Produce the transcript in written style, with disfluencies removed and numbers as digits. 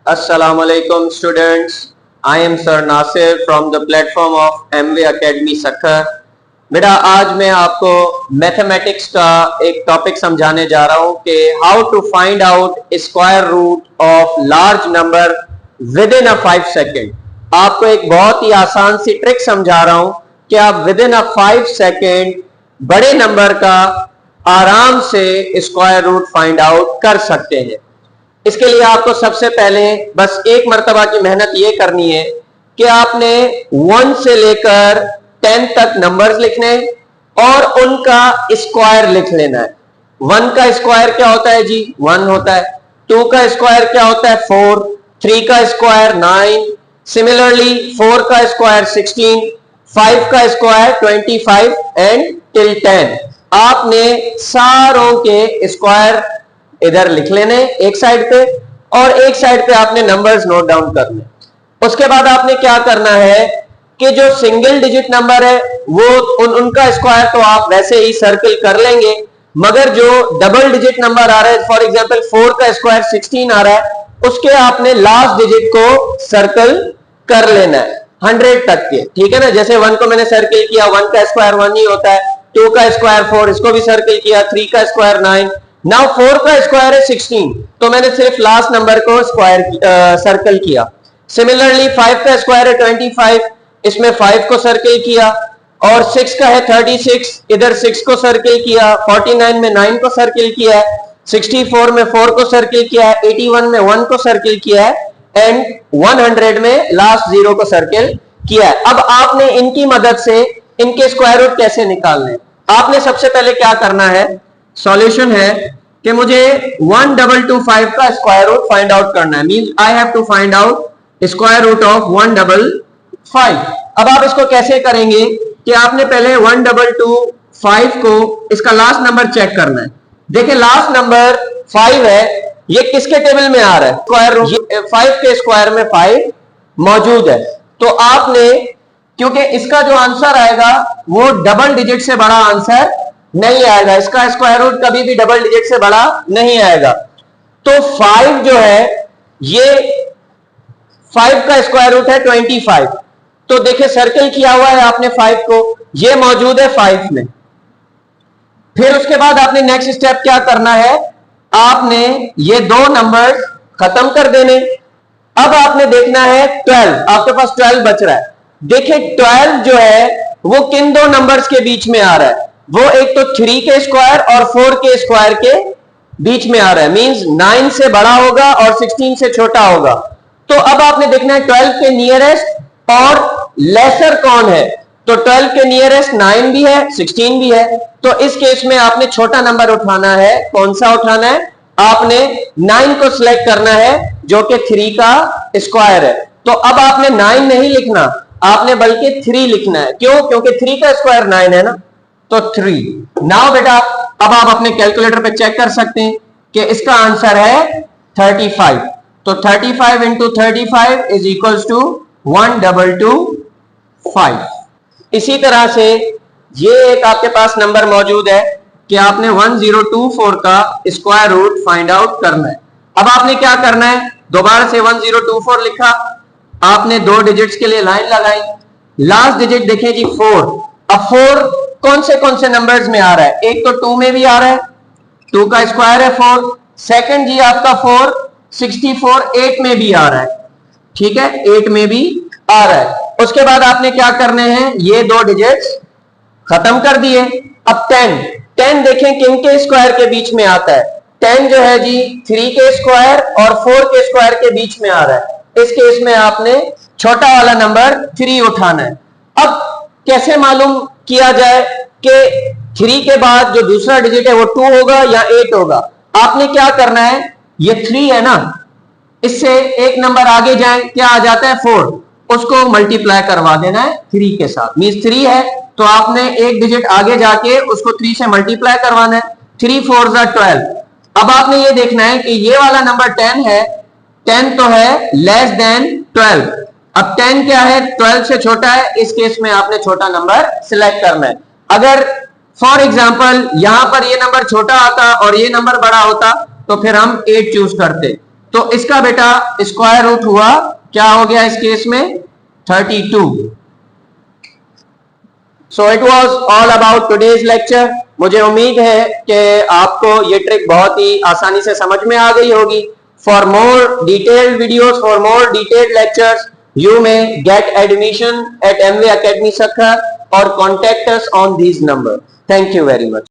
Assalamu alaikum students. I am Sir Nasir from the platform of MV Academy Sakhar. बेटा आज मैं आपको mathematics का एक टॉपिक समझाने जा रहा हूं कि how to find out square root of large number within a 5 second. आपको एक बहुत ही आसान सी ट्रिक समझा रहा हूं कि आप विद इन अ 5 सेकेंड बड़े नंबर का आराम से स्क्वायर रूट फाइंड आउट कर सकते हैं। इसके लिए आपको सबसे पहले बस एक मर्तबा की मेहनत ये करनी है कि आपने 1 से लेकर 10 तक नंबर्स लिखने और उनका स्क्वायर लिख लेना है। 1 का स्क्वायर क्या होता है जी? 1 होता है। 2 का स्क्वायर क्या होता है? 4। 3 का स्क्वायर 9। सिमिलरली 4 का स्क्वायर 16। 5 का स्क्वायर 25 एंड टिल 10। आपने सारों के स्क्वायर इधर लिख लेने एक साइड पे और एक साइड पे आपने नंबर्स नोट डाउन करने। उसके बाद आपने क्या करना है कि जो सिंगल डिजिट नंबर है वो उनका स्क्वायर तो आप वैसे ही सर्कल कर लेंगे, मगर जो डबल डिजिट नंबर आ रहा है, फॉर एग्जांपल 4 का स्क्वायर 16 आ रहा है, उसके आपने लास्ट डिजिट को सर्कल कर लेना है 100 तक के। ठीक है ना? जैसे 1 को मैंने सर्कल किया, 1 का स्क्वायर 1 ही होता है। 2 का स्क्वायर 4, इसको भी सर्कल किया। 3 का स्क्वायर 9। नाउ 4 का स्क्वायर है 16, तो मैंने सिर्फ लास्ट नंबर को स्क्वायर सर्कल किया। सिमिलरली 5 का स्क्वायर है 25, इसमें 5 को सर्कल किया। और 6 का है 36, इधर 6 को सर्कल किया। 49 में 9 को सर्कल किया है। 64 में 4 को सर्कल किया है। 81 में 1 को सर्कल किया है एंड 100 में लास्ट 0 को सर्कल किया है। अब आपने इनकी मदद से इनके स्क्वायर रूट कैसे निकालने? आपने सबसे पहले क्या करना है, सॉल्यूशन है कि मुझे 1225 का स्क्वायर रूट फाइंड आउट करना है। Means I have to find out square root of 155। अब आप इसको कैसे करेंगे कि आपने पहले 1225 को इसका लास्ट नंबर चेक करना है। देखिए लास्ट नंबर 5 है, ये किसके टेबल में आ रहा है? स्क्वायर रूट 5 के स्क्वायर में 5 मौजूद है। तो आपने, क्योंकि इसका जो आंसर आएगा वो डबल डिजिट से बड़ा आंसर नहीं आएगा, इसका स्क्वायर रूट कभी भी डबल डिजिट से बड़ा नहीं आएगा। तो 5 जो है, ये 5 का स्क्वायर रूट है 25। तो देखिए सर्कल किया हुआ है आपने 5 को, ये मौजूद है 5 में। फिर उसके बाद आपने नेक्स्ट स्टेप क्या करना है, आपने ये 2 नंबर खत्म कर देने। अब आपने देखना है 12, आपके पास 12 बच रहा है। देखिए 12 जो है वो किन 2 नंबर्स के बीच में आ रहा है? वो एक तो 3 के स्क्वायर और 4 के स्क्वायर के बीच में आ रहा है। मींस 9 से बड़ा होगा और 16 से छोटा होगा। तो अब आपने देखना है 12 के नियरेस्ट और लेसर कौन है। तो 12 के नियरेस्ट 9 भी है, 16 भी है। तो इस केस में आपने छोटा नंबर उठाना है। कौन सा उठाना है? आपने 9 को सिलेक्ट करना है जो कि 3 का स्क्वायर है। तो अब आपने 9 नहीं लिखना, आपने बल्कि 3 लिखना है। क्यों? क्योंकि 3 का स्क्वायर 9 है ना, तो 3। नाउ बेटा अब आप अपने कैलकुलेटर पे चेक कर सकते हैं कि इसका आंसर है 35। तो 35 इंटू 35 इज इक्वल्स टू 1225। इसी तरह से ये एक आपके पास नंबर मौजूद है कि आपने 1024 का स्क्वायर रूट फाइंड आउट करना है। अब आपने क्या करना है, दोबारा से 1024 लिखा, आपने 2 डिजिट्स के लिए लाइन लगाई। लास्ट डिजिट देखें जी 4। अब 4 कौन से नंबर्स में आ रहा है? एक तो 2 में भी आ रहा है, 2 का स्क्वायर है 4। सेकंड जी आपका 4 64 8 में भी आ रहा है। ठीक है, 8 में भी आ रहा है। उसके बाद आपने क्या करने हैं, ये 2 डिजिट्स खत्म कर दिए। अब 10 देखें किन के स्क्वायर के बीच में आता है? 10 जो है जी 3 के स्क्वायर और 4 के स्क्वायर के बीच में आ रहा है। इस केस में आपने छोटा वाला नंबर 3 उठाना है। अब कैसे मालूम किया जाए कि 3 के बाद जो दूसरा डिजिट है वो 2 होगा या 8 होगा? आपने क्या करना है, ये 3 है ना, इससे एक नंबर आगे जाए, क्या आ जाता है 4, उसको मल्टीप्लाई करवा देना है 3 के साथ। मींस 3 है तो आपने एक डिजिट आगे जाके उसको 3 से मल्टीप्लाई करवाना है। 3 4 12। अब आपने ये देखना है कि ये वाला नंबर 10 है, 10 तो है लेस देन 12। अब 10 क्या है? 12 से छोटा है। इस केस में आपने छोटा नंबर सिलेक्ट करना है। अगर फॉर एग्जांपल यहां पर ये नंबर छोटा आता और ये नंबर बड़ा होता तो फिर हम 8 चूज करते। तो इसका बेटा स्क्वायर रूट हुआ, क्या हो गया इस केस में 32। So it was all about today's lecture. मुझे उम्मीद है कि आपको ये ट्रिक बहुत ही आसानी से समझ में आ गई होगी। For more detailed videos, for more detailed lectures, you may get admission at MV Academy Sakha or contact us on these numbers. Thank you very much.